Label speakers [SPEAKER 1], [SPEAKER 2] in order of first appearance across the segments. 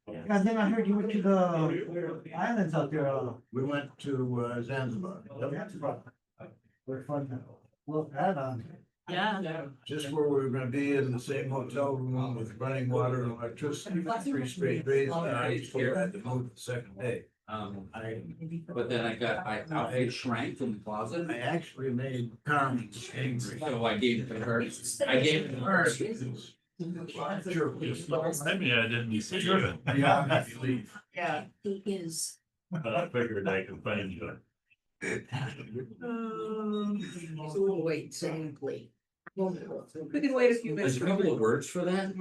[SPEAKER 1] And then I heard you went to the islands out there.
[SPEAKER 2] We went to Zanzibar.
[SPEAKER 1] We're fun. Look that on.
[SPEAKER 3] Yeah.
[SPEAKER 2] Just where we were gonna be in the same hotel room with running water and electricity for 3 straight days. And I still had to move the second day.
[SPEAKER 4] But then I shrank from the closet.
[SPEAKER 2] I actually made Carmen's angry.
[SPEAKER 4] So I gave it to her. I gave it to her.
[SPEAKER 2] Sure.
[SPEAKER 5] Maybe I didn't see it,
[SPEAKER 2] Yeah, if you leave.
[SPEAKER 3] Yeah. He is.
[SPEAKER 5] but I figured I could find you.
[SPEAKER 3] So we'll wait, simply. We can wait a few minutes.
[SPEAKER 4] There's a couple of words for that.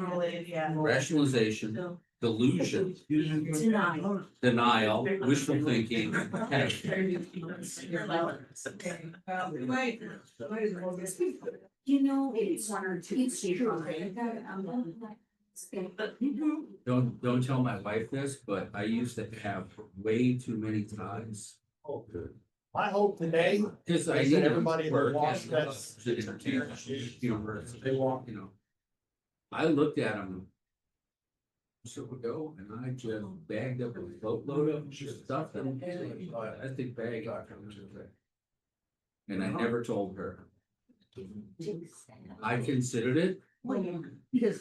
[SPEAKER 3] Yeah.
[SPEAKER 4] Rationalization, delusion, denial, wishful thinking.
[SPEAKER 3] You know, it's one or two. It's true.
[SPEAKER 4] Don't tell my wife this, but I used to have way too many ties.
[SPEAKER 2] Oh, good.
[SPEAKER 6] My hope today
[SPEAKER 4] Cause I
[SPEAKER 6] is
[SPEAKER 4] need
[SPEAKER 6] that everybody that
[SPEAKER 4] work
[SPEAKER 6] walks
[SPEAKER 4] and
[SPEAKER 6] that.
[SPEAKER 4] to entertain, they walk, I looked at them. So ago, and I just bagged up a boatload of stuff and I think bag. And I never told her. I considered it.
[SPEAKER 3] Because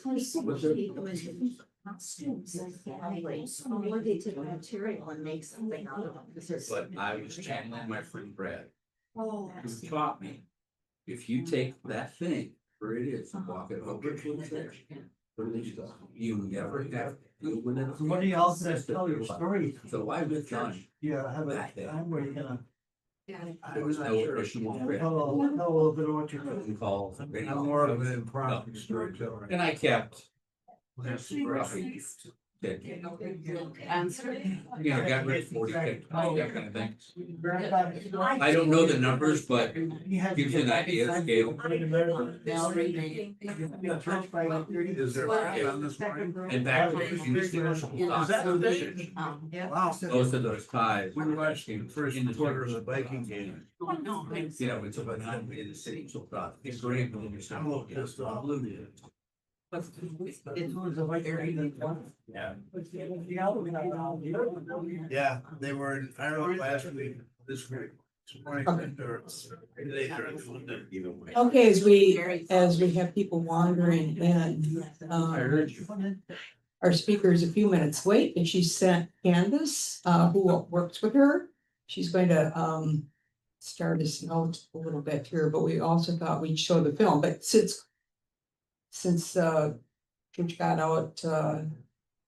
[SPEAKER 3] costumes and families, or they take material and make something out of it.
[SPEAKER 4] But I was channeling my friend Brad,
[SPEAKER 3] Oh.
[SPEAKER 4] who taught me, if you take that thing where it is, and walk it over to the there, you never have to deal with it.
[SPEAKER 1] What do you also tell your stories?
[SPEAKER 4] So I was done.
[SPEAKER 1] Yeah, have a time where you're gonna
[SPEAKER 4] There was no additional
[SPEAKER 1] tell a little bit of what you're doing.
[SPEAKER 4] phone calls.
[SPEAKER 2] I'm more of an impromptu storyteller.
[SPEAKER 4] And I kept. Roughly.
[SPEAKER 3] Answer.
[SPEAKER 4] Got rid of 40, 50, that kind of thing. I don't know the numbers, but gives you an idea of scale.
[SPEAKER 2] Is there a on this morning?
[SPEAKER 4] And back when it used to.
[SPEAKER 2] Wow.
[SPEAKER 4] Most of those ties.
[SPEAKER 2] We watched the first quarter of the Viking game.
[SPEAKER 4] It's about not in the city, so it's great. When you're
[SPEAKER 2] I'm a little pissed off.
[SPEAKER 4] Yeah.
[SPEAKER 2] Yeah, they were in Ireland last week, this week. This morning, they're in London.
[SPEAKER 7] Okay, as we have people wandering in,
[SPEAKER 4] I heard you.
[SPEAKER 7] our speaker is a few minutes late, and she sent Candace, who works with her. She's going to start us out a little bit here, but we also thought we'd show the film, but since church got out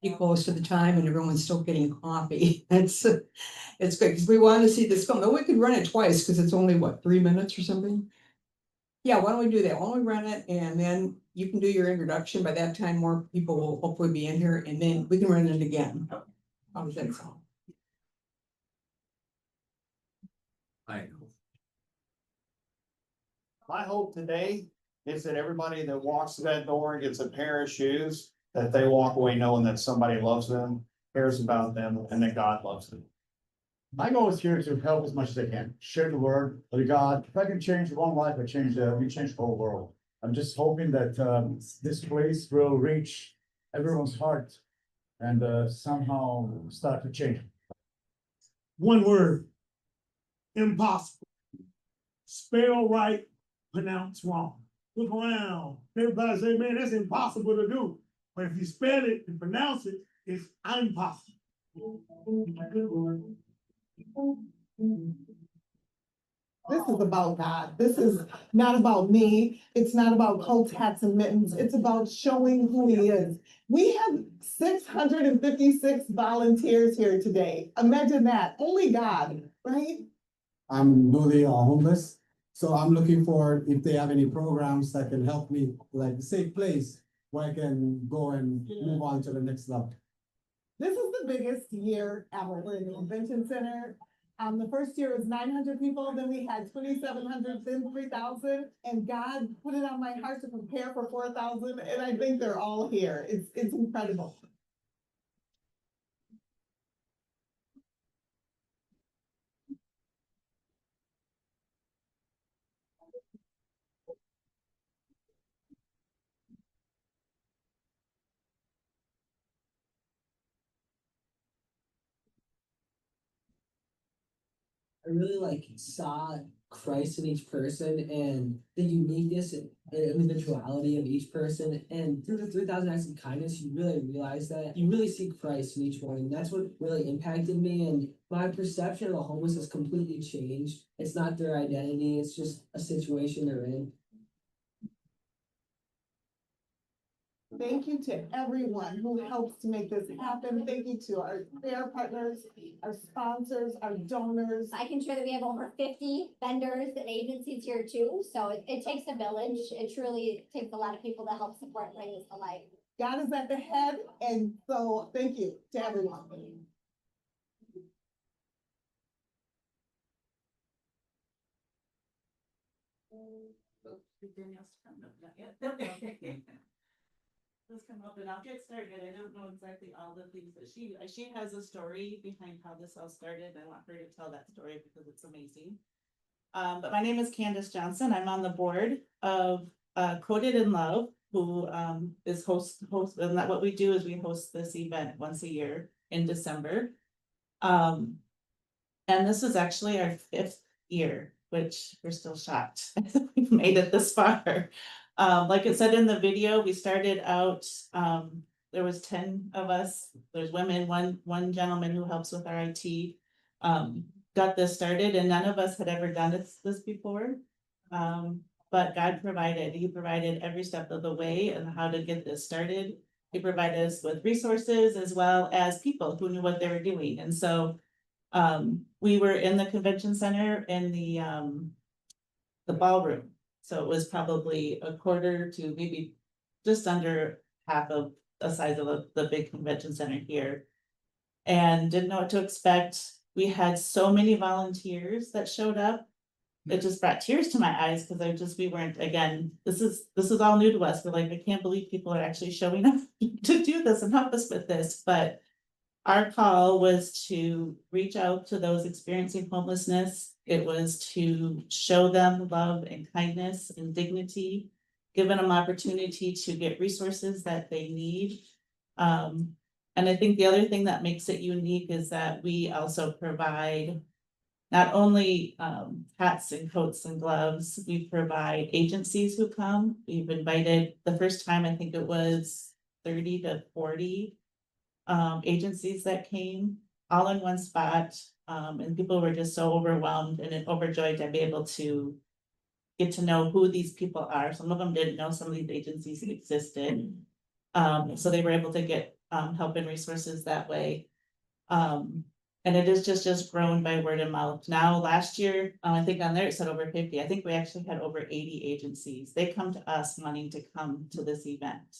[SPEAKER 7] pretty close to the time and everyone's still getting coffee, it's good, because we want to see this film, though we could run it twice, because it's only, what, 3 minutes or something? Yeah, why don't we do that? Why don't we run it, and then you can do your introduction. By that time, more people will hopefully be in here, and then we can run it again. How does that sound?
[SPEAKER 4] I know.
[SPEAKER 6] My hope today is that everybody that walks through that door and gets a pair of shoes, that they walk away knowing that somebody loves them, cares about them, and that God loves them.
[SPEAKER 8] My goal is here to help as much as I can, share the word of God. If I can change one life, we change the whole world. I'm just hoping that this place will reach everyone's heart and somehow start to change.
[SPEAKER 9] One word. Impossible. Spell right, pronounce wrong. Look around. Everybody say, man, that's impossible to do. But if you spell it and pronounce it, it's impossible.
[SPEAKER 10] This is about God. This is not about me. It's not about coats, hats, and mittens. It's about showing who He is. We have 656 volunteers here today. Imagine that. Only God, right?
[SPEAKER 8] I'm newly homeless, so I'm looking for if they have any programs that can help me, like a safe place where I can go and move on to the next level.
[SPEAKER 10] This is the biggest year ever. We're in the convention center. The first year was 900 people, then we had 2,700, then 3,000, and God put it on my heart to prepare for 4,000, and I think they're all here. It's incredible.
[SPEAKER 11] I really like saw Christ in each person and the uniqueness and individuality of each person. And through the 3,000 acts of kindness, you really realize that you really see Christ in each one. And that's what really impacted me. And my perception of the homeless has completely changed. It's not their identity, it's just a situation they're in.
[SPEAKER 10] Thank you to everyone who helps to make this happen. Thank you to our fair partners, our sponsors, our donors.
[SPEAKER 12] I can share that we have over 50 vendors and agencies here too, so it takes a village. It truly takes a lot of people to help support and bring this to life.
[SPEAKER 10] God is at the head, and so thank you to everyone.
[SPEAKER 13] Let's come up and I'll get started. I don't know exactly all the things that she has a story behind how this all started. I want her to tell that story because it's amazing. But my name is Candace Johnson. I'm on the board of Coded in Love, who is host, and that what we do is we host this event once a year in December. And this is actually our 5th year, which we're still shocked we've made it this far. Like it said in the video, we started out, there was 10 of us, there's women, one gentleman who helps with our IT, got this started, and none of us had ever done this before. But God provided, he provided every step of the way and how to get this started. He provided us with resources as well as people who knew what they were doing. And so we were in the convention center in the ballroom. So it was probably a quarter to maybe just under half of the size of the big convention center here. And didn't know what to expect. We had so many volunteers that showed up. It just brought tears to my eyes because we weren't, again, this is all new to us. We're like, I can't believe people are actually showing up to do this and help us with this. But our call was to reach out to those experiencing homelessness. It was to show them love and kindness and dignity, giving them opportunity to get resources that they need. And I think the other thing that makes it unique is that we also provide not only hats and coats and gloves, we provide agencies who come. We've invited, the first time, I think it was 30 to 40 agencies that came all in one spot. And people were just so overwhelmed and overjoyed to be able to get to know who these people are. Some of them didn't know some of these agencies existed. So they were able to get help and resources that way. And it is just grown by word of mouth. Now, last year, I think on there it said over 50. I think we actually had over 80 agencies. They come to us wanting to come to this event.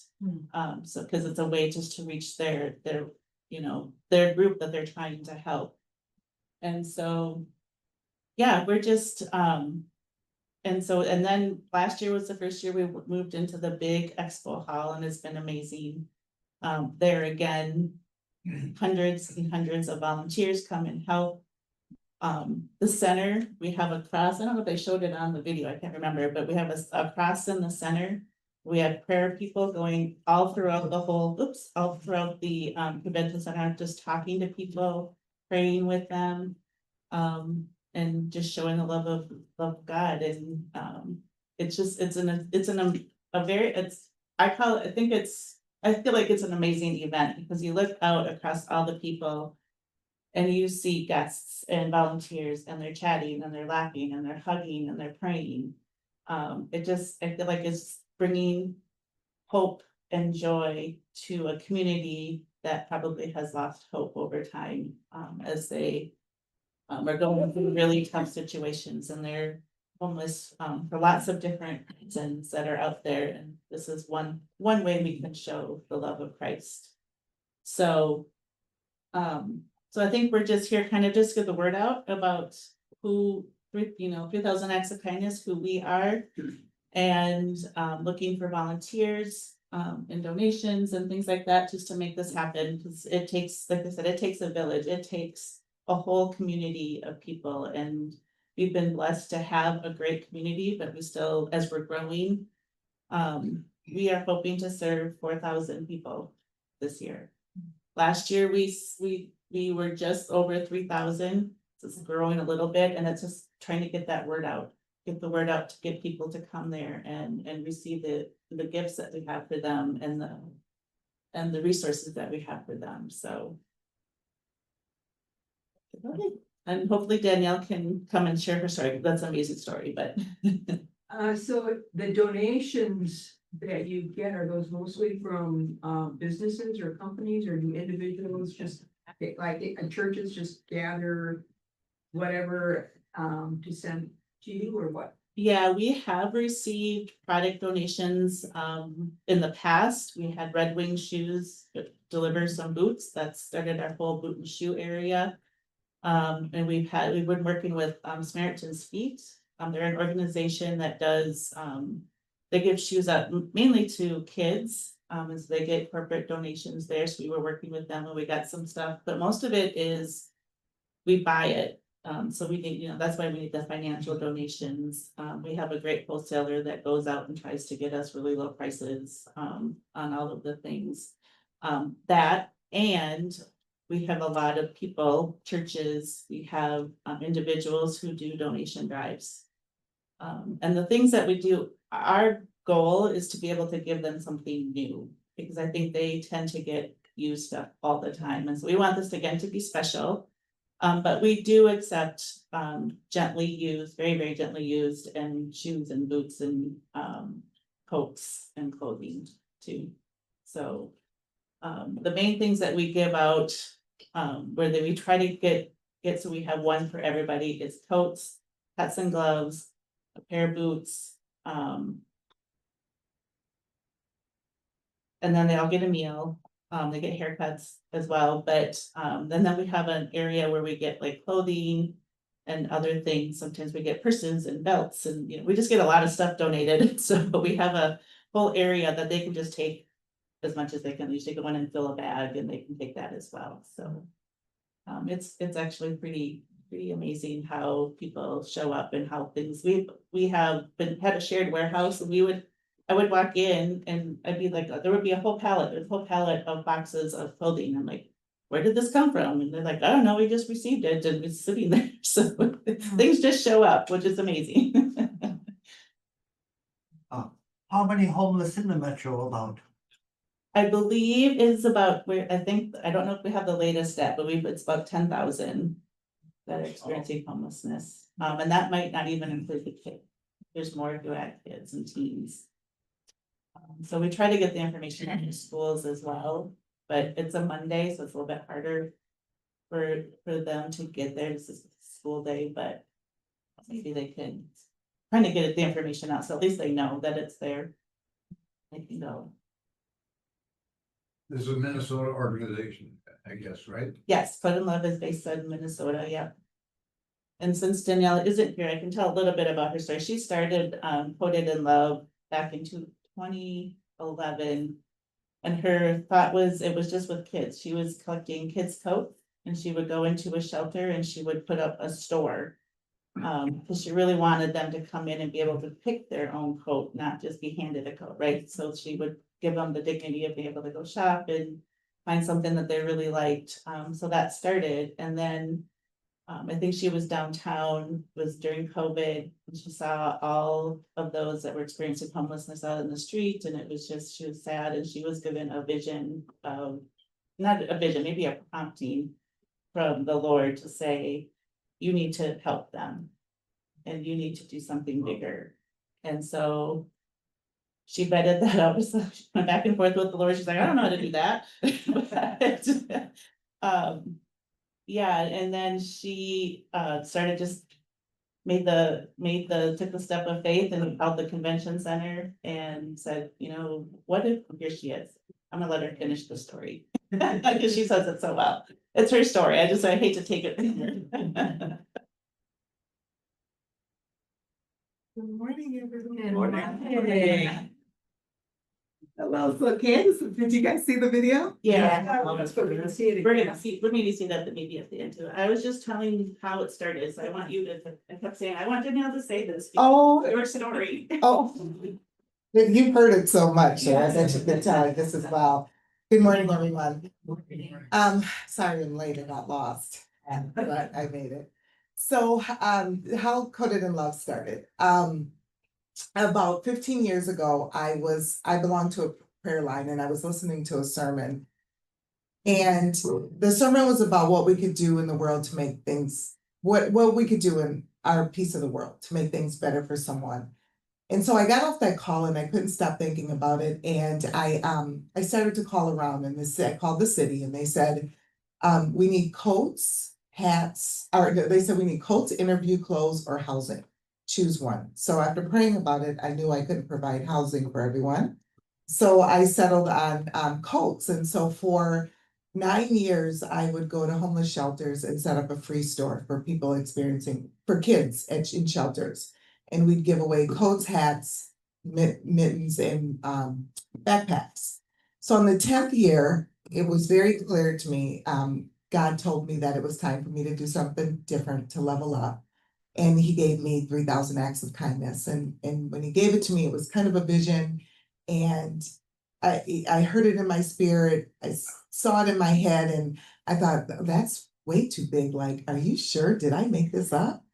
[SPEAKER 13] So because it's a way just to reach their group that they're trying to help. And so, yeah, we're just and then last year was the first year we moved into the big expo hall, and it's been amazing. There again, hundreds and hundreds of volunteers come and help. The center, we have a cross. I don't know if they showed it on the video, I can't remember, but we have a cross in the center. We have prayer people going all throughout the convention center, just talking to people, praying with them, and just showing the love of God. And I feel like it's an amazing event because you look out across all the people and you see guests and volunteers, and they're chatting and they're laughing and they're hugging and they're praying. I feel like it's bringing hope and joy to a community that probably has lost hope over time, as they are going through really tough situations, and they're homeless for lots of different reasons that are out there. And this is one way we can show the love of Christ. So I think we're just here kind of just get the word out about who, 3,000 Acts of Kindness, who we are, and looking for volunteers and donations and things like that, just to make this happen. Because it takes, like I said, it takes a village. It takes a whole community of people, and we've been blessed to have a great community, but we still, as we're growing, we are hoping to serve 4,000 people this year. Last year, we were just over 3,000. It's growing a little bit, and it's just trying to get that word out. Get the word out to get people to come there and receive the gifts that we have for them and the resources that we have for them, so. Okay, and hopefully Danielle can come and share her story. That's an amazing story, but.
[SPEAKER 7] So the donations that you get, are those mostly from businesses or companies, or do individuals just like churches just gather whatever to send to you, or what?
[SPEAKER 13] Yeah, we have received product donations in the past. We had Red Wing Shoes deliver some boots. That started our whole boot and shoe area. And we've been working with Samaritan's Feet. They're an organization that does they give shoes out mainly to kids. And so they get corporate donations there. So we were working with them and we got some stuff, but most of it is we buy it. So we need, that's why we need the financial donations. We have a great wholesaler that goes out and tries to get us really low prices on all of the things. That, and we have a lot of people, churches, we have individuals who do donation drives. And the things that we do, our goal is to be able to give them something new, because I think they tend to get used stuff all the time. And so we want this again to be special. But we do accept gently used, very, very gently used, and shoes and boots and coats and clothing too. So the main things that we give out, where we try to get so we have one for everybody, is coats, hats and gloves, a pair of boots, and then they all get a meal. They get haircuts as well, but then we have an area where we get like clothing and other things. Sometimes we get purses and belts, and we just get a lot of stuff donated. So we have a whole area that they can just take as much as they can. Usually go in and fill a bag, and they can take that as well. So it's actually pretty amazing how people show up and how things. We had a shared warehouse, and I would walk in and I'd be like, there would be a whole pallet of boxes of clothing. I'm like, where did this come from? And they're like, I don't know, we just received it and it's sitting there. So things just show up, which is amazing.
[SPEAKER 1] How many homeless in the metro about?
[SPEAKER 13] I believe it's about I don't know if we have the latest stat, but it's about 10,000 that are experiencing homelessness. And that might not even include the kids. There's more to add kids and teens. So we try to get the information out to schools as well, but it's a Monday, so it's a little bit harder for them to get there. This is a school day, but maybe they can kind of get the information out, so at least they know that it's there. They can go.
[SPEAKER 2] This is a Minnesota organization, I guess, right?
[SPEAKER 13] Yes, Foot in Love is based in Minnesota, yeah. And since Danielle isn't here, I can tell a little bit about her story. She started Coated in Love back in 2011. And her thought was it was just with kids. She was collecting kids' coats, and she would go into a shelter and she would put up a store. Because she really wanted them to come in and be able to pick their own coat, not just be handed a coat, right? So she would give them the dignity of being able to go shop and find something that they really liked. So that started, and then I think she was downtown, was during COVID, and she saw all of those that were experiencing homelessness out in the street, and it was just, she was sad, and she was given a vision of, not a vision, maybe a prompting from the Lord to say, you need to help them, and you need to do something bigger. And so she vetted that out, so she went back and forth with the Lord. She's like, I don't know how to do that. Yeah, and then she started just took the step of faith and called the convention center and said, what if, here she is. I'm gonna let her finish the story because she says it so well. It's her story. I hate to take it from her.
[SPEAKER 10] Good morning, everyone.
[SPEAKER 7] Good morning.
[SPEAKER 10] Hey. Hello, so Candace, did you guys see the video?
[SPEAKER 13] Yeah.
[SPEAKER 7] We're gonna see it
[SPEAKER 13] We're
[SPEAKER 7] again.
[SPEAKER 13] gonna see, we need to see that maybe at the end too. I was just telling how it started, so I want you to, I kept saying, I want Danielle to say this.
[SPEAKER 10] Oh.
[SPEAKER 13] Your story.
[SPEAKER 10] Oh, you've heard it so much, so I bet you've been telling this as well. Good morning, everyone. Sorry I'm late, I got lost, but I made it. So, how Coded in Love started. About 15 years ago, I belonged to a prayer line and I was listening to a sermon. And the sermon was about what we could do in the world to make things, what we could do in our piece of the world to make things better for someone. And so I got off that call and I couldn't stop thinking about it. And I started to call around and I called the city and they said, we need coats, hats, or they said we need coats, interview clothes, or housing. Choose one. So after praying about it, I knew I couldn't provide housing for everyone. So I settled on coats. And so for 9 years, I would go to homeless shelters and set up a free store for people for kids in shelters. And we'd give away coats, hats, mittens, and backpacks. So in the 10th year, it was very clear to me, God told me that it was time for me to do something different to level up. And he gave me 3,000 acts of kindness. And when he gave it to me, it was kind of a vision. And I heard it in my spirit. I saw it in my head and I thought, that's way too big. Like, are you sure? Did I make this up?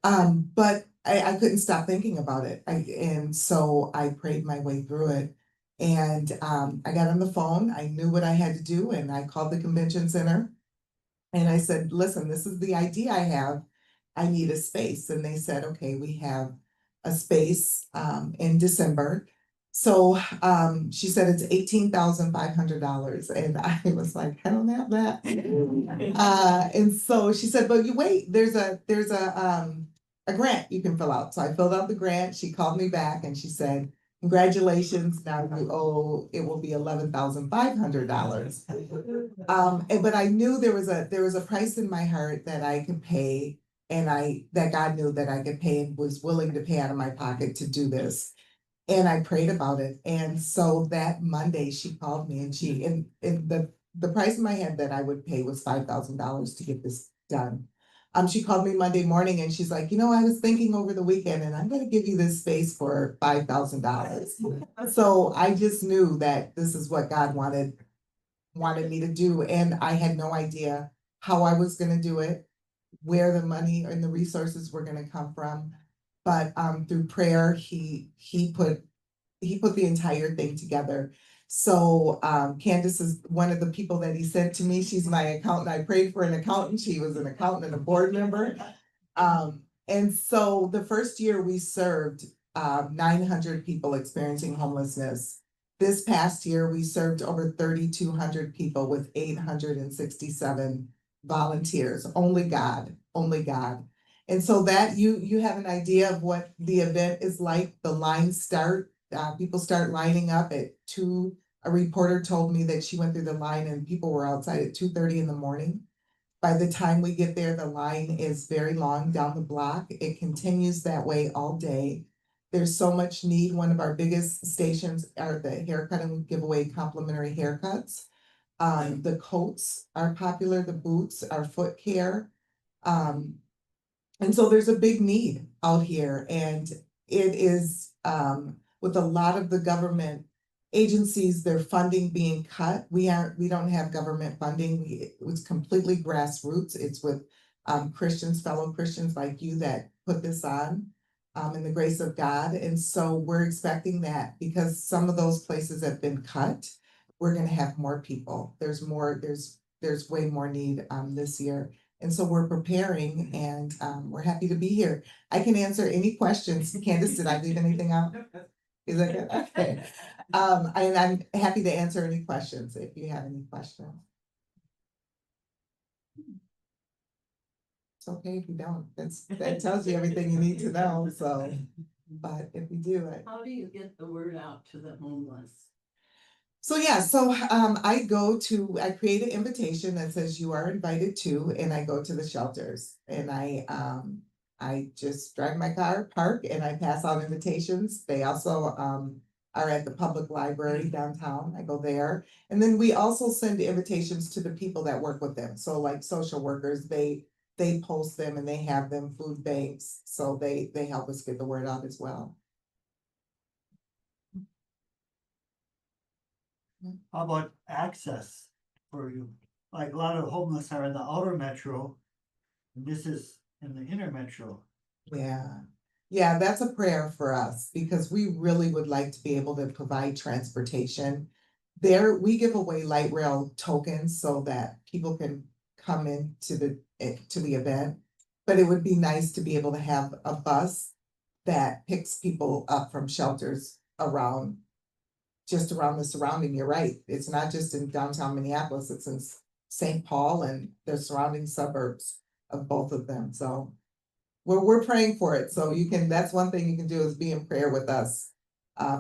[SPEAKER 10] But I couldn't stop thinking about it. And so I prayed my way through it. And I got on the phone. I knew what I had to do. And I called the convention center. And I said, listen, this is the idea I have. I need a space. And they said, okay, we have a space in December. So she said it's $18,500. And I was like, I don't have that. And so she said, but you wait, there's a grant you can fill out. So I filled out the grant. She called me back and she said, congratulations, now you owe, it will be $11,500. But I knew there was a price in my heart that I could pay, and that God knew that I could pay and was willing to pay out of my pocket to do this. And I prayed about it. And so that Monday she called me and the price in my head that I would pay was $5,000 to get this done. She called me Monday morning and she's like, I was thinking over the weekend and I'm gonna give you this space for $5,000. So I just knew that this is what God wanted me to do. And I had no idea how I was gonna do it, where the money and the resources were gonna come from. But through prayer, he put the entire thing together. So Candace is one of the people that he sent to me. She's my accountant. I prayed for an accountant. She was an accountant and a board member. And so the first year we served 900 people experiencing homelessness. This past year, we served over 3,200 people with 867 volunteers. Only God, only God. And so that you have an idea of what the event is like. The lines start. People start lining up at 2. A reporter told me that she went through the line and people were outside at 2:30 in the morning. By the time we get there, the line is very long down the block. It continues that way all day. There's so much need. One of our biggest stations are the haircut, and we give away complimentary haircuts. The coats are popular, the boots, our foot care. And so there's a big need out here, and it is with a lot of the government agencies, their funding being cut. We don't have government funding. It was completely grassroots. It's with fellow Christians like you that put this on in the grace of God. And so we're expecting that because some of those places have been cut, we're gonna have more people. There's way more need this year. And so we're preparing and we're happy to be here. I can answer any questions. Candace, did I leave anything out? Is that good? Okay. And I'm happy to answer any questions if you have any questions. It's okay if you don't. That tells you everything you need to know. So, but if you do it.
[SPEAKER 14] How do you get the word out to the homeless?
[SPEAKER 10] So I create an invitation that says you are invited to, and I go to the shelters and I just drive my car, park, and I pass out invitations. They also are at the public library downtown. I go there. And then we also send invitations to the people that work with them. So like social workers, they post them and they have them, food banks. So they help us get the word out as well.
[SPEAKER 1] How about access for you? Like a lot of homeless are in the outer metro. And this is in the inner metro.
[SPEAKER 10] Yeah, yeah, that's a prayer for us because we really would like to be able to provide transportation. There, we give away light rail tokens so that people can come in to the event. But it would be nice to be able to have a bus that picks people up from shelters around, just around the surrounding, you're right. It's not just in downtown Minneapolis, it's in St. Paul and the surrounding suburbs of both of them, so. We're praying for it, so you can, that's one thing you can do is be in prayer with us,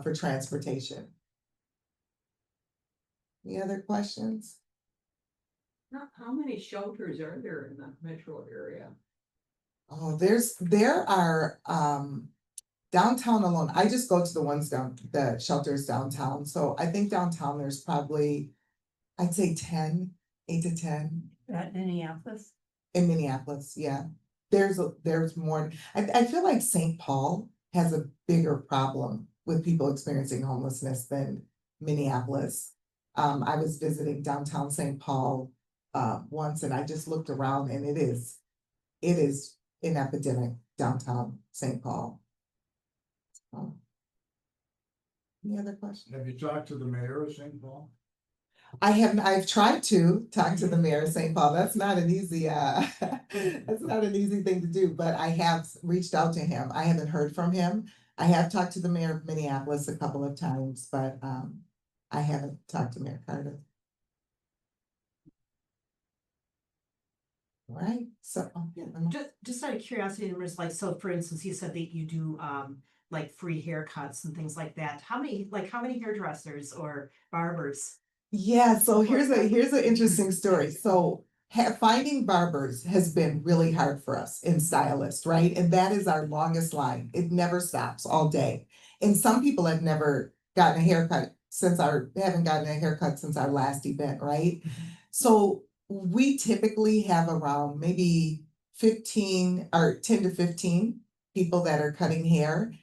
[SPEAKER 10] for transportation. Any other questions?
[SPEAKER 7] How many shelters are there in the metro area?
[SPEAKER 10] Oh, there are, downtown alone, I just go to the ones the shelters downtown, so I think downtown there's probably, I'd say 10, 8 to 10.
[SPEAKER 14] At Minneapolis?
[SPEAKER 10] In Minneapolis, yeah. There's more, I feel like St. Paul has a bigger problem with people experiencing homelessness than Minneapolis. I was visiting downtown St. Paul once and I just looked around and it is an epidemic downtown St. Paul. Any other questions?
[SPEAKER 2] Have you talked to the mayor of St. Paul?
[SPEAKER 10] I've tried to talk to the mayor of St. Paul. That's not an easy, that's not an easy thing to do, but I have reached out to him. I haven't heard from him. I have talked to the mayor of Minneapolis a couple of times, but, I haven't talked to Mayor Carter. All right, so,
[SPEAKER 15] Just out of curiosity, there was like, so for instance, you said that you do like free haircuts and things like that. How many hairdressers or barbers?
[SPEAKER 10] yeah, so here's an interesting story. So finding barbers has been really hard for us in stylists, right? And that is our longest line. It never stops all day. And some people have never gotten a haircut haven't gotten a haircut since our last event, right? So we typically have around maybe 15 or 10 to 15 people that are cutting hair.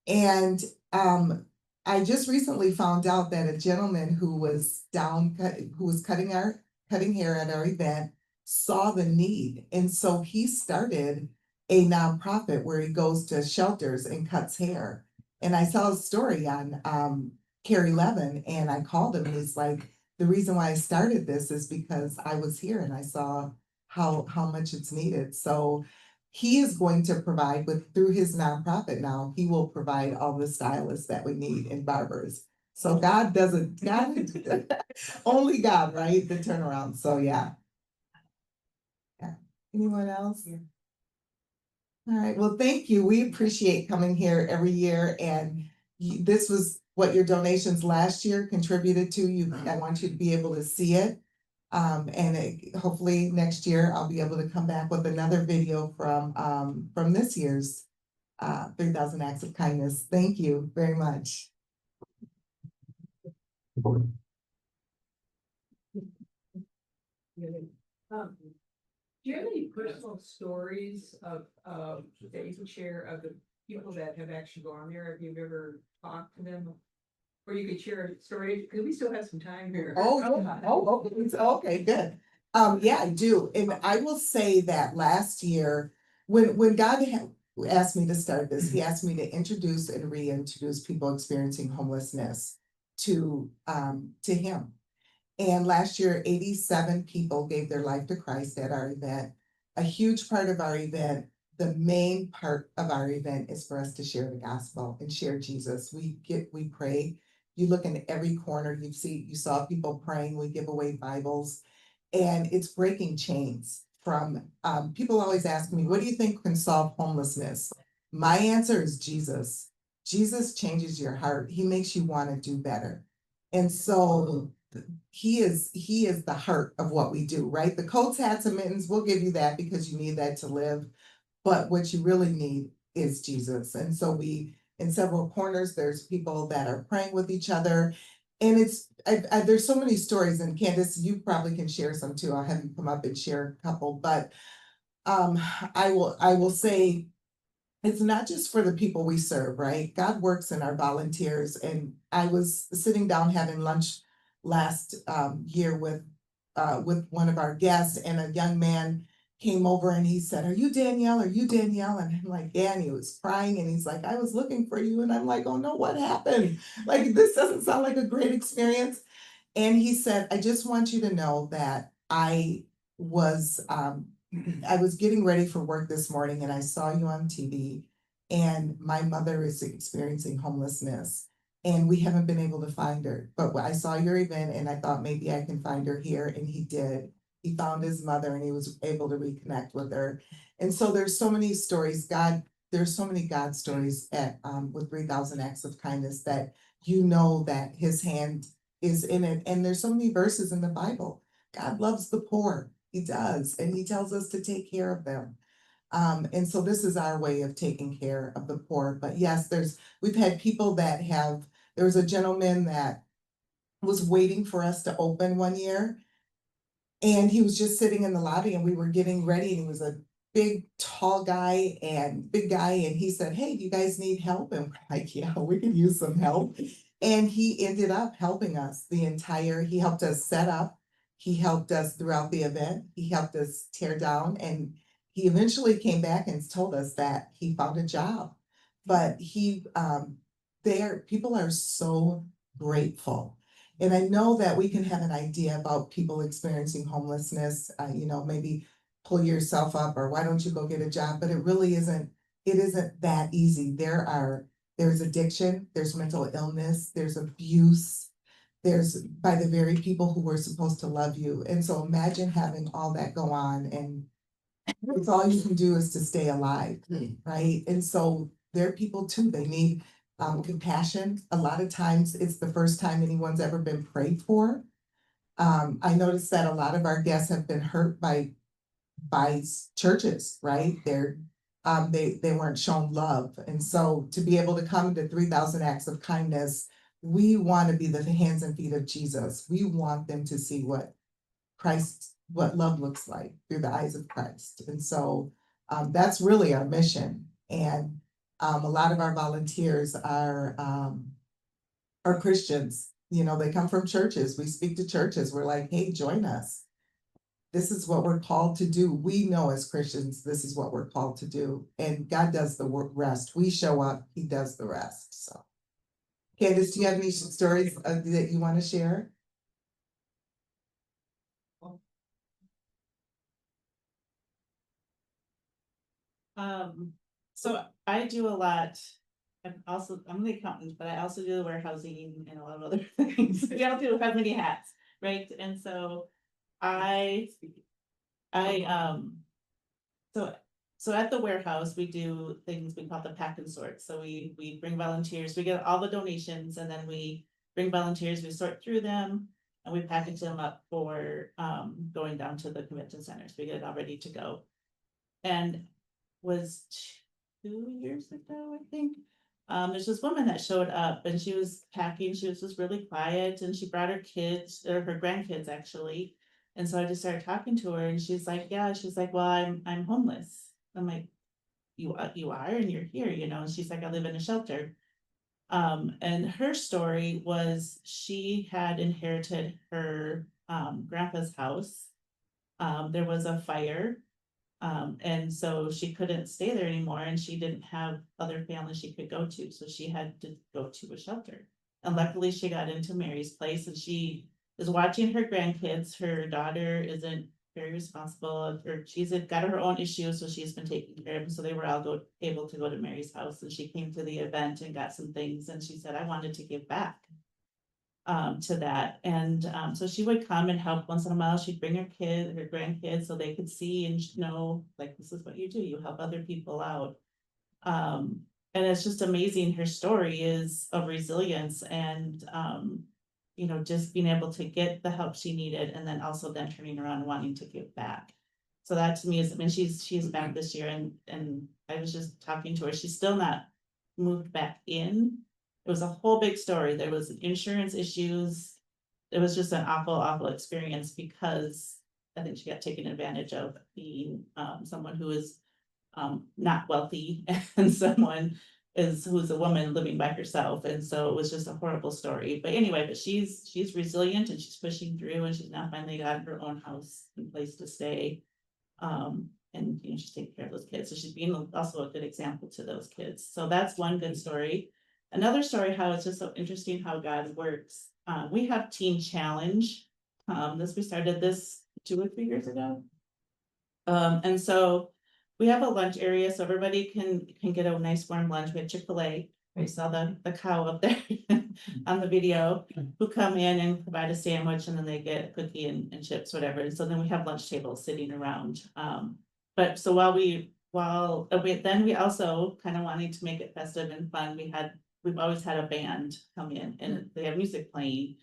[SPEAKER 10] And I just recently found out that a gentleman who was cutting hair at our event saw the need. And so he started a nonprofit where he goes to shelters and cuts hair. And I saw a story on Carrie Levin and I called him and he's like, the reason why I started this is because I was here and I saw how much it's needed. So he is going to provide through his nonprofit now, he will provide all the stylists that we need in barbers. So God only God, right? The turnaround. So yeah. Yeah. Anyone else? Yeah. All right. Well, thank you. We appreciate coming here every year. And this was what your donations last year contributed to. I want you to be able to see it. Hopefully next year I'll be able to come back with another video from this year's 3,000 Acts of Kindness. Thank you very much.
[SPEAKER 7] Do you have any personal stories of that you can share of the people that have actually gone there? Have you ever talked to them? Or you could share a story, because we still have some time here.
[SPEAKER 10] Okay, good. Yeah, I do. And I will say that last year, when God asked me to start this, he asked me to introduce and reintroduce people experiencing homelessness to him. And last year, 87 people gave their life to Christ at our event. A huge part of our event, the main part of our event is for us to share the gospel and share Jesus. We pray. You look in every corner, you saw people praying, we give away Bibles, and it's breaking chains from, people always ask me, what do you think can solve homelessness? My answer is Jesus. Jesus changes your heart. He makes you want to do better. And so he is the heart of what we do, right? The coats, hats, and mittens, we'll give you that because you need that to live. But what you really need is Jesus. And so in several corners, there's people that are praying with each other. And there's so many stories, and Candace, you probably can share some too. I'll have you come up and share a couple, but I will say it's not just for the people we serve, right? God works in our volunteers. And I was sitting down having lunch last year with one of our guests, and a young man came over and he said, "Are you Danielle? Are you Danielle?" And I'm like, "Yeah," and he was crying and he's like, "I was looking for you." And I'm like, "Oh no, what happened? Like, this doesn't sound like a great experience." And he said, "I just want you to know that I was getting ready for work this morning and I saw you on TV and my mother is experiencing homelessness and we haven't been able to find her. But I saw your event and I thought maybe I can find her here." And he did. He found his mother and he was able to reconnect with her. And so there's so many stories, there's so many God stories at, with 3,000 Acts of Kindness that you know that his hand is in it. And there's so many verses in the Bible. God loves the poor. He does. And he tells us to take care of them. And so this is our way of taking care of the poor. But yes, we've had people there was a gentleman that was waiting for us to open one year. And he was just sitting in the lobby and we were getting ready and he was a big, tall guy and big guy. And he said, "Hey, do you guys need help?" And we're like, "Yeah, we can use some help." And he ended up helping us he helped us set up. He helped us throughout the event. He helped us tear down and he eventually came back and told us that he found a job. But people are so grateful. And I know that we can have an idea about people experiencing homelessness, maybe pull yourself up or why don't you go get a job? But it isn't that easy. There's addiction, there's mental illness, there's abuse, there's by the very people who were supposed to love you. And so imagine having all that go on and it's all you can do is to stay alive, right? And so there are people too, they need compassion. A lot of times it's the first time anyone's ever been prayed for. I noticed that a lot of our guests have been hurt by churches, right? They weren't shown love. And so to be able to come to 3,000 Acts of Kindness, we want to be the hands and feet of Jesus. We want them to see what love looks like through the eyes of Christ. And so that's really our mission. And a lot of our volunteers are Christians. They come from churches. We speak to churches. We're like, "Hey, join us. This is what we're called to do." We know as Christians, this is what we're called to do. And God does the rest. We show up, he does the rest. So, Candace, do you have any stories that you want to share?
[SPEAKER 13] So I do a lot. I'm the accountant, but I also do the warehousing and a lot of other things. We all do have many hats, right? And so so at the warehouse, we do things we call the pack and sort. So we bring volunteers, we get all the donations and then we bring volunteers, we sort through them and we package them up for going down to the convention centers. We get it all ready to go. And was 2 years ago, I think. There's this woman that showed up and she was packing, she was just really quiet and she brought her kids, or her grandkids actually. And so I just started talking to her and she's like, "Yeah," she's like, "Well, I'm homeless." I'm like, you are and you're here, and she's like, "I live in a shelter." And her story was she had inherited her grandpa's house. There was a fire. And so she couldn't stay there anymore and she didn't have other family she could go to. So she had to go to a shelter. And luckily she got into Mary's place and she is watching her grandkids. Her daughter isn't very responsible or she's got her own issues. So she's been taking care of them. So they were all able to go to Mary's house and she came to the event and got some things. And she said, "I wanted to give back to that." And so she would come and help once in a while. She'd bring her grandkids so they could see and know, like, this is what you do, you help other people out. And it's just amazing. Her story is of resilience and just being able to get the help she needed and then also then turning around and wanting to give back. So that to me is, she's back this year and I was just talking to her, she's still not moved back in. It was a whole big story. There was insurance issues. It was just an awful, awful experience because I think she got taken advantage of being someone who is not wealthy and someone who's a woman living by herself. And so it was just a horrible story. But anyway, she's resilient and she's pushing through and she's now finally got her own house and place to stay. And, you know, she's taking care of those kids, so she's being also a good example to those kids, so that's one good story. Another story, how it's just so interesting how God works, we have Teen Challenge, we started this 2 or 3 years ago. And so we have a lunch area, so everybody can get a nice warm lunch. We have Chick-fil-A. We saw the cow up there on the video, who come in and provide a sandwich, and then they get a cookie and chips, whatever. And so then we have lunch tables sitting around. But so then we also kind of wanting to make it festive and fun. We've always had a band come in and they have music playing.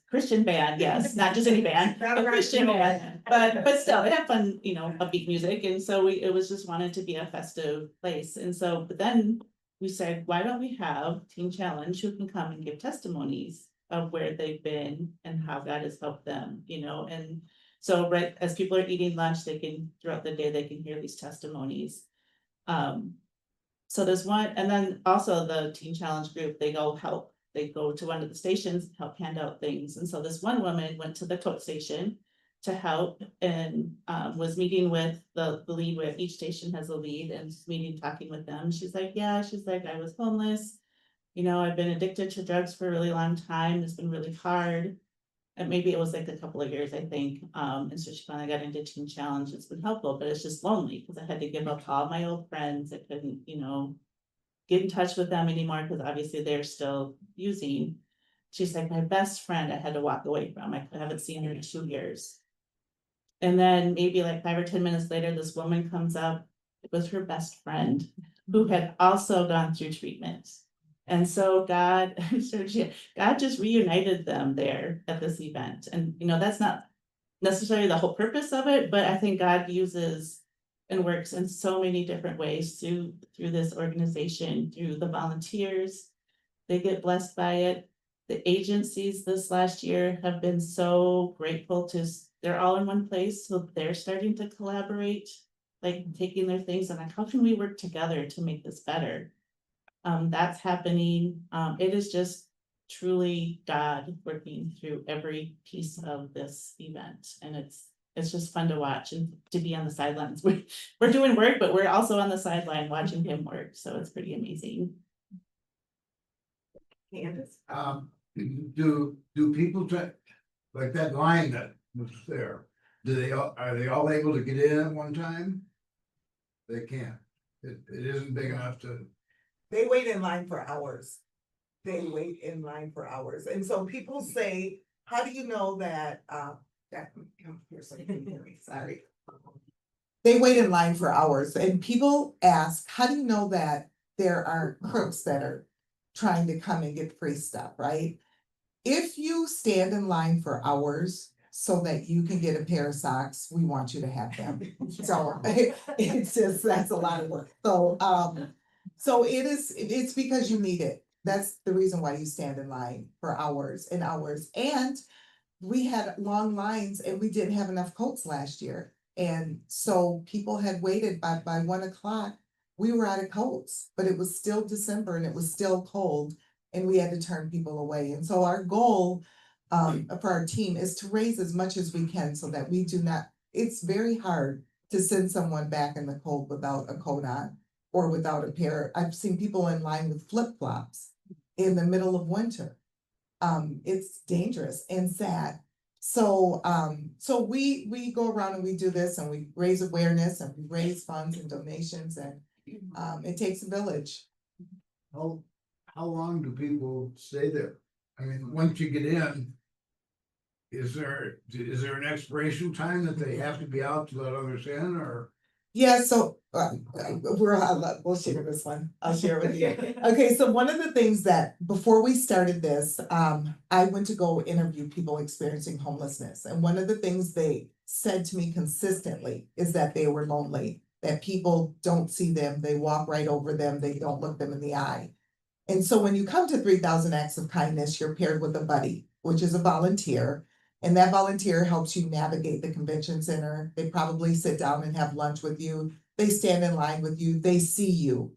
[SPEAKER 13] Christian band, yes, not just any band, a Christian band, but still, they have fun, you know, upbeat music, and so it was just wanted to be a festive place, and so, but then we said, why don't we have Teen Challenge who can come and give testimonies of where they've been and how God has helped them, you know, and so right as people are eating lunch, they can, throughout the day, they can hear these testimonies. So there's one, and then also the Teen Challenge group, they go to one of the stations, help hand out things. And so this one woman went to the coat station to help and was meeting with the lead, where each station has a lead, and talking with them. She's like, I was homeless. You know, I've been addicted to drugs for a really long time. It's been really hard. And maybe it was like a couple of years, I think. And so she finally got into Teen Challenge. It's been helpful, but it's just lonely because I had to give up all my old friends. I couldn't, you know, get in touch with them anymore because obviously they're still using. She's like, my best friend I had to walk away from. I haven't seen her in 2 years. And then maybe like 5 or 10 minutes later, this woman comes up. It was her best friend who had also gone through treatment. And so God just reunited them there at this event. And, you know, that's not necessarily the whole purpose of it, but I think God uses and works in so many different ways through this organization, through the volunteers. They get blessed by it. The agencies this last year have been so grateful they're all in one place, so they're starting to collaborate, like taking their things and like, how can we work together to make this better? That's happening. It is just truly God working through every piece of this event, and it's just fun to watch and to be on the sidelines. We're doing work, but we're also on the sideline watching him work, so it's pretty amazing.
[SPEAKER 2] Do people like that line that was there? Are they all able to get in at one time? They can't. It isn't big enough to.
[SPEAKER 10] They wait in line for hours. And so people say, how do you know that, sorry. They wait in line for hours and people ask, how do you know that there aren't crooks that are trying to come and get free stuff, right? If you stand in line for hours so that you can get a pair of socks, we want you to have them. So it's just, that's a lot of work. So it's because you need it. That's the reason why you stand in line for hours and hours. And we had long lines and we didn't have enough coats last year. And so people had waited by 1 o'clock, we were out of coats, but it was still December and it was still cold and we had to turn people away. And so our goal for our team is to raise as much as we can so that we do not, it's very hard to send someone back in the cold without a coat on or without a pair. I've seen people in line with flip-flops in the middle of winter. It's dangerous and sad. So we go around and we do this and we raise awareness and we raise funds and donations and it takes a village.
[SPEAKER 2] How long do people stay there? I mean, once you get in, is there an expiration time that they have to be out to let others in, or?
[SPEAKER 10] Yeah, so we'll share this one. I'll share with you. Okay, so one of the things that before we started this, I went to go interview people experiencing homelessness. And one of the things they said to me consistently is that they were lonely, that people don't see them, they walk right over them, they don't look them in the eye. And so when you come to 3,000 Acts of Kindness, you're paired with a buddy, which is a volunteer. And that volunteer helps you navigate the convention center. They probably sit down and have lunch with you. They stand in line with you. They see you.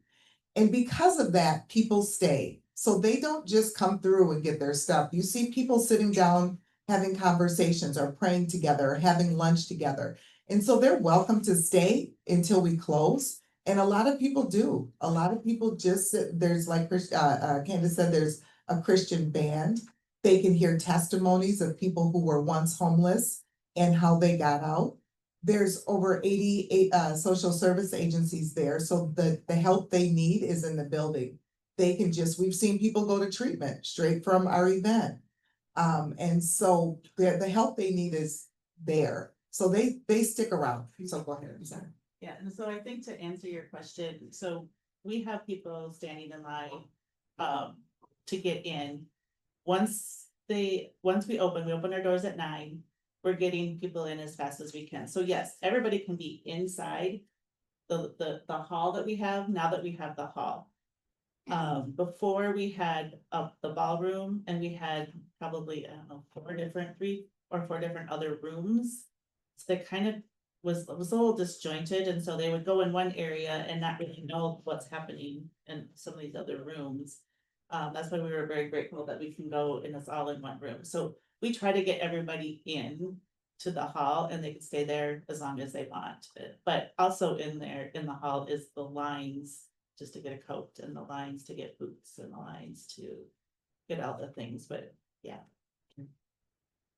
[SPEAKER 10] And because of that, people stay. So they don't just come through and get their stuff. You see people sitting down, having conversations or praying together, or having lunch together. And so they're welcome to stay until we close. And a lot of people do. A lot of people just, there's like, Candace said, there's a Christian band. They can hear testimonies of people who were once homeless and how they got out. There's over 88 social service agencies there, so the help they need is in the building. They can just, we've seen people go to treatment straight from our event. And so the help they need is there, so they stick around. So go ahead, I'm sorry.
[SPEAKER 13] Yeah, and so I think to answer your question, so we have people standing in line to get in. Once we open our doors at 9. We're getting people in as fast as we can. So yes, everybody can be inside the hall that we have, now that we have the hall. Before we had the ballroom, and we had probably, I don't know, 3 or 4 different other rooms. So that kind of was a little disjointed, and so they would go in one area and not really know what's happening in some of these other rooms. That's why we were very grateful that we can go and it's all in one room. So we try to get everybody in to the hall, and they can stay there as long as they want. But also in the hall is the lines just to get a coat, and the lines to get boots, and the lines to get all the things, but yeah.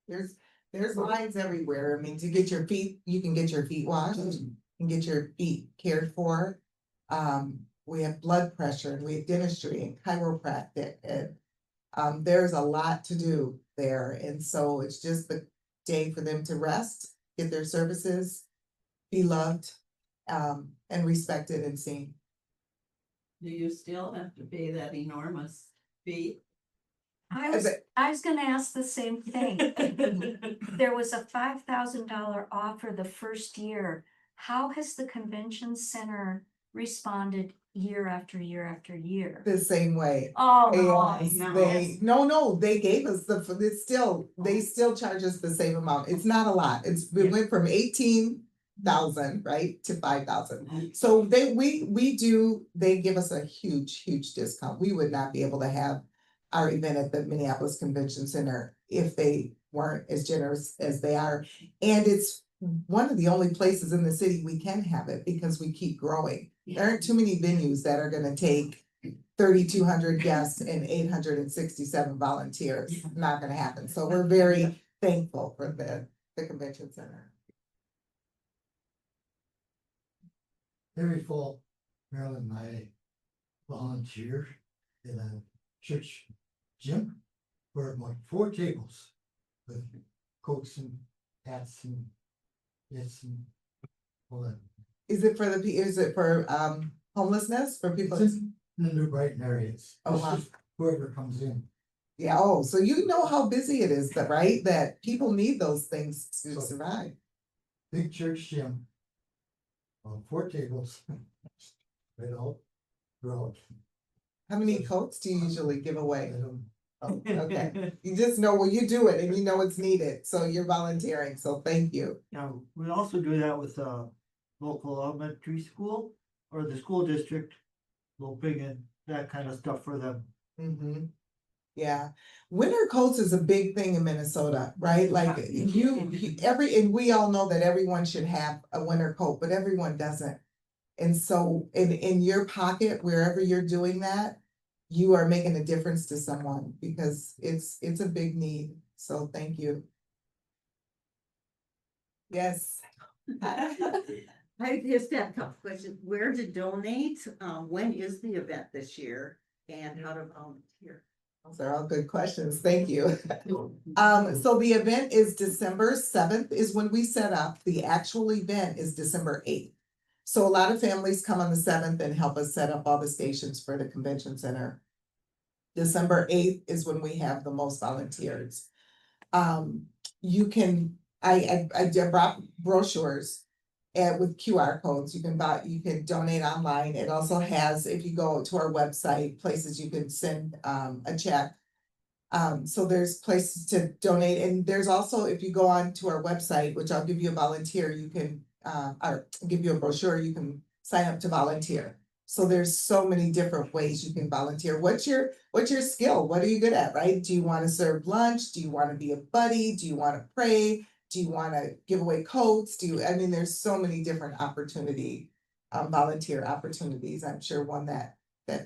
[SPEAKER 10] There's lines everywhere. I mean, to get your feet, you can get your feet washed, and get your feet cared for. We have blood pressure, and we have dentistry and chiropractic, and there's a lot to do there. And so it's just the day for them to rest, get their services, be loved, and respected and seen.
[SPEAKER 14] Do you still have to pay that enormous fee?
[SPEAKER 3] I was gonna ask the same thing. There was a $5,000 offer the first year. How has the convention center responded year after year after year?
[SPEAKER 10] The same way.
[SPEAKER 3] Oh,
[SPEAKER 10] Yes,
[SPEAKER 3] no.
[SPEAKER 10] they gave us they still charge us the same amount. It's not a lot. We went from 18,000, right, to 5,000. So they give us a huge discount. We would not be able to have our event at the Minneapolis Convention Center if they weren't as generous as they are. And it's one of the only places in the city we can have it because we keep growing. There aren't too many venues that are gonna take 3,200 guests and 867 volunteers. Not gonna happen. So we're very thankful for the convention center.
[SPEAKER 16] Every fall, Marilyn and I volunteer in a church gym for like 4 tables with coats and hats and all that.
[SPEAKER 10] Is it for homelessness for people?
[SPEAKER 16] It's in the New Brighton areas.
[SPEAKER 10] Oh,
[SPEAKER 16] It's
[SPEAKER 10] wow.
[SPEAKER 16] just whoever comes in.
[SPEAKER 10] Yeah, so you know how busy it is, right? That people need those things to survive.
[SPEAKER 16] Big church gym. 4 tables. Right out. Throughout.
[SPEAKER 10] How many coats do you usually give away? Oh, okay. You just know when you do it and you know it's needed, so you're volunteering, so thank you.
[SPEAKER 1] Yeah, we also do that with local elementary school or the school district. We'll bring in that kind of stuff for them.
[SPEAKER 10] Yeah, winter coats is a big thing in Minnesota, right? Like and we all know that everyone should have a winter coat, but everyone doesn't. And so in your pocket, wherever you're doing that, you are making a difference to someone because it's a big need. So thank you. Yes.
[SPEAKER 14] I just have a couple questions. Where to donate? When is the event this year? And how to volunteer?
[SPEAKER 10] Those are all good questions. Thank you. So the event is December 7th is when we set up. The actual event is December 8th. So a lot of families come on the 7th and help us set up all the stations for the convention center. December 8th is when we have the most volunteers. You can, I brought brochures with QR codes. You can donate online. It also has, if you go to our website, places you can send a check. So there's places to donate, and there's also, if you go on to our website, which I'll give you a volunteer, you can or give you a brochure, you can sign up to volunteer. So there's so many different ways you can volunteer. What's your skill? What are you good at, right? Do you want to serve lunch? Do you want to be a buddy? Do you want to pray? Do you wanna give away coats? I mean, there's so many different volunteer opportunities. I'm sure one that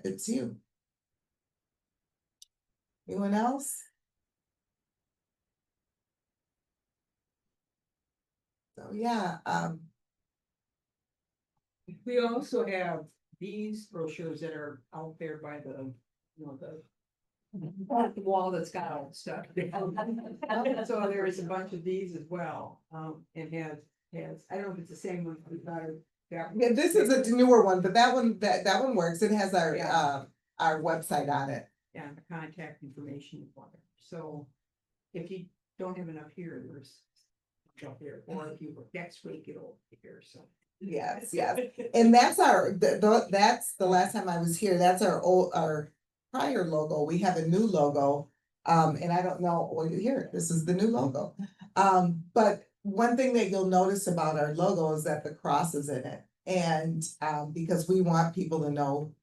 [SPEAKER 10] fits you. Anyone else? So, yeah,
[SPEAKER 7] We also have these brochures that are out there by the, the wall that's got all the stuff. So there is a bunch of these as well, and has, I don't know if it's the same one,
[SPEAKER 10] yeah, this is a newer one, but that one works. It has
[SPEAKER 7] Yeah.
[SPEAKER 10] our website on it.
[SPEAKER 7] yeah, the contact information for it. So if you don't have enough here, there's up there, or if you were next week, it'll be here, so.
[SPEAKER 10] Yes, yes. And that's that's the last time I was here. That's our prior logo. We have a new logo. And I don't know, well, here, this is the new logo. But one thing that you'll notice about our logo is that the cross is in it. And, because we want people to know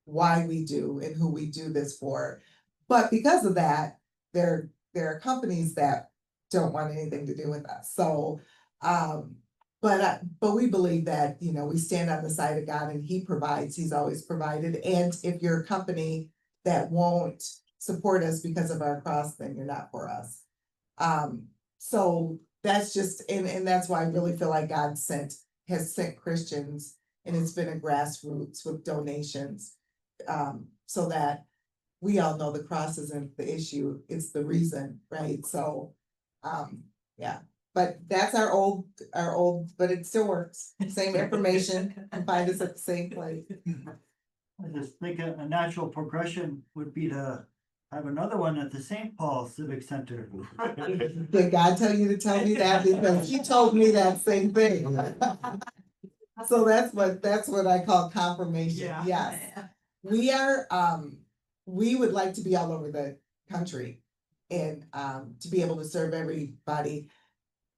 [SPEAKER 10] why we do and who we do this for. But because of that, there are companies that don't want anything to do with us. So, but we believe that, we stand on the side of God and He provides, He's always provided. And if you're a company that won't support us because of our cross, then you're not for us. So that's just, and that's why I really feel like God has sent Christians, and it's been a grassroots with donations. So that we all know the cross isn't the issue, it's the reason, right? So, yeah, but that's our old, but it still works. Same information, and find us at the same place.
[SPEAKER 1] I just think a natural progression would be to have another one at the St. Paul Civic Center.
[SPEAKER 10] Did God tell you to tell me that? Because He told me that same thing. So that's what I call confirmation.
[SPEAKER 15] Yeah.
[SPEAKER 10] Yes. We are, we would like to be all over the country and, to be able to serve everybody.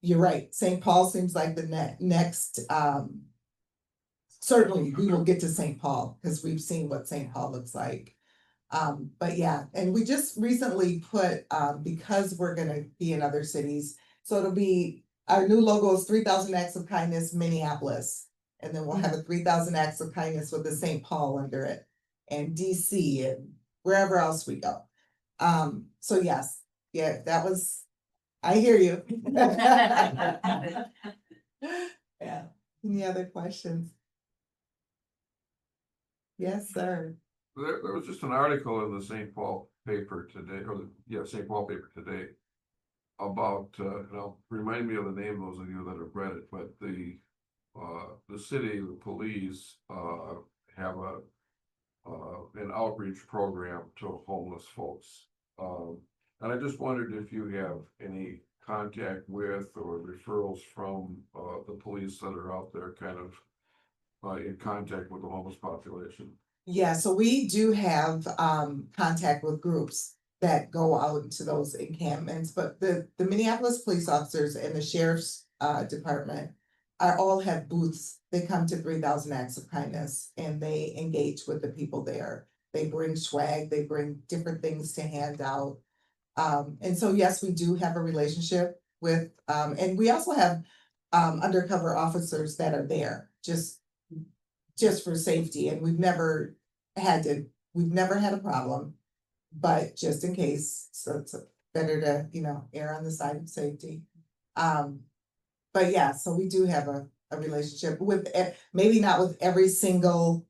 [SPEAKER 10] You're right, St. Paul seems like the next, certainly we will get to St. Paul because we've seen what St. Paul looks like. But yeah, and we just recently put, because we're gonna be in other cities, so it'll be, our new logo is 3,000 Acts of Kindness, Minneapolis. And then we'll have a 3,000 Acts of Kindness with the St. Paul under it, and DC and wherever else we go. So yes, yeah, that was, I hear you. Yeah, any other questions? Yes, sir.
[SPEAKER 17] There was just an article in the St. Paul paper today, St. Paul paper today. About, remind me of the name, those of you that have read it, but the city, the police, have an outreach program to homeless folks. And I just wondered if you have any contact with or referrals from the police that are out there kind of in contact with the homeless population.
[SPEAKER 10] Yeah, so we do have contact with groups that go out into those encampments, but the Minneapolis police officers and the sheriff's department all have booths. They come to 3,000 Acts of Kindness and they engage with the people there. They bring swag, they bring different things to hand out. And so yes, we do have a relationship with, and we also have undercover officers that are there just for safety, and we've never had a problem, but just in case, so it's better to, err on the side of safety. But yeah, so we do have a relationship with, maybe not with every single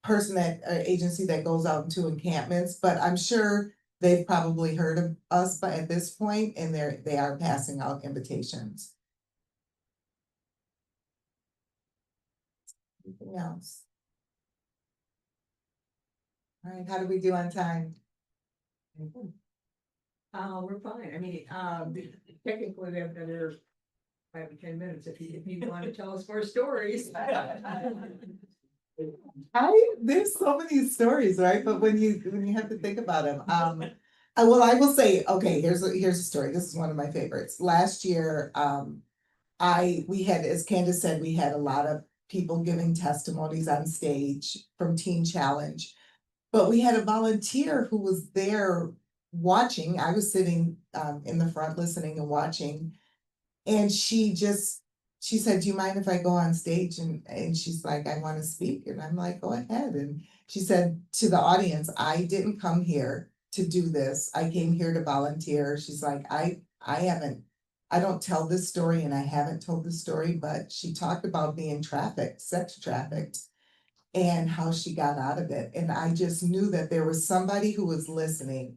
[SPEAKER 10] person agency that goes out into encampments, but I'm sure they've probably heard of us, but at this point, and they are passing out invitations. Anything else? All right, how do we do on time?
[SPEAKER 7] We're fine. I mean, technically we have another 5 to 10 minutes if you want to tell us more stories.
[SPEAKER 10] There's so many stories, right? But when you have to think about them, well, I will say, okay, here's a story. This is one of my favorites. Last year, we had, as Candace said, we had a lot of people giving testimonies on stage from Teen Challenge, but we had a volunteer who was there watching. I was sitting in the front listening and watching, And she said, do you mind if I go on stage? And she's like, I want to speak. And I'm like, go ahead. And she said to the audience, I didn't come here to do this. I came here to volunteer. She's like, I don't tell this story and I haven't told this story, but she talked about being trafficked, sex trafficked, and how she got out of it. And I just knew that there was somebody who was listening.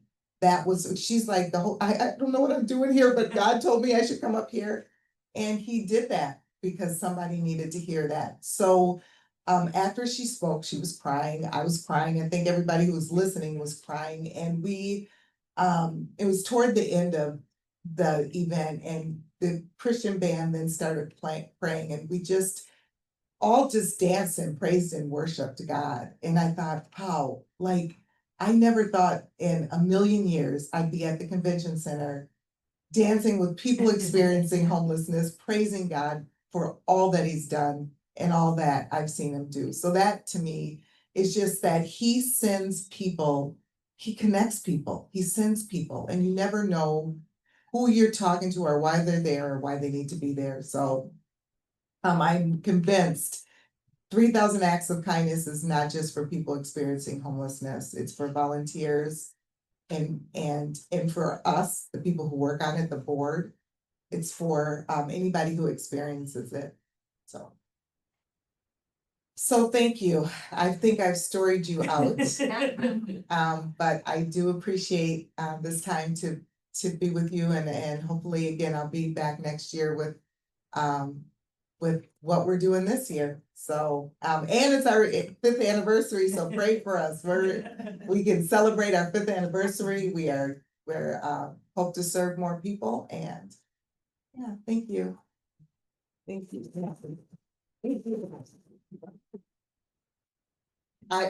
[SPEAKER 10] She's like, I don't know what I'm doing here, but God told me I should come up here. And he did that because somebody needed to hear that. So after she spoke, she was crying. I was crying. I think everybody who was listening was crying. And it was toward the end of the event, and the Christian band then started praying, and we all just danced and praised and worshiped God. And I thought, wow, like I never thought in a million years I'd be at the convention center dancing with people experiencing homelessness, praising God for all that he's done and all that I've seen him do. So that to me is just that he sends people, he connects people, he sends people, and you never know who you're talking to or why they're there or why they need to be there. So I'm convinced 3,000 Acts of Kindness is not just for people experiencing homelessness. It's for volunteers and for us, the people who work on it, the board. It's for anybody who experiences it. So thank you. I think I've storied you out. But I do appreciate this time to be with you, and hopefully again I'll be back next year with what we're doing this year. So and it's our 5th anniversary, so pray for us. We can celebrate our 5th anniversary. We're hope to serve more people, and yeah, thank you. Thank you. Thank you.